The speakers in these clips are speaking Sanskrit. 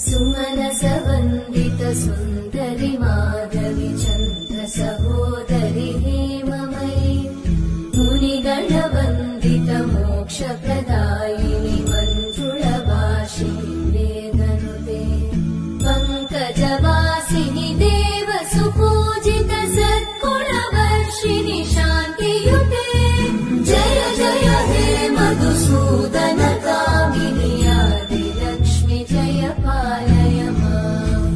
सुमनसवन्दित सुन्दरि माधवि चन्द्र सहोदरि हेममयि मुनिगणवन्दित मोक्षप्रदायिनि मञ्जुळभाषिणि वेदनुते पङ्कजवासिनि देव सुपूजित सद्गुणवर्षिणि शान्तियुते जय जय हे मधुसूदन कामिनि आदिलक्ष्मि जय पालय माम्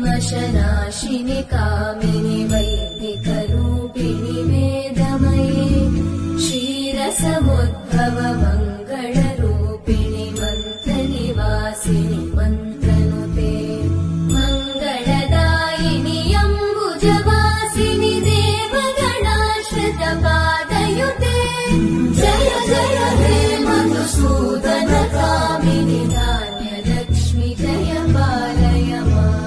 ऐकलिकल्मषनाशिनि कामिनि वैदिकरूपिणि वेदमये क्षीरसमुद्भव मङ्गलरूपिणि मन्त्रनिवासिनि मन्त्रनुते मङ्गलदायिनि अम्बुजवासिनि देवगणाश्रितपादयुते जय जय हे मधुसूदन कामिनि धान्यलक्ष्मि जय पालय माम्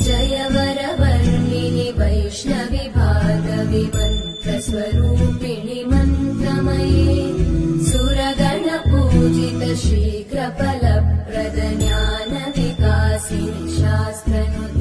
जय वरवर्णिनि वैष्णवि भार्गवि मन्त्रस्वरूपिणि मन्त्रमये सुरगणपूजित शीघ्रफलप्रद ज्ञानविकासिनि शास्त्रनुते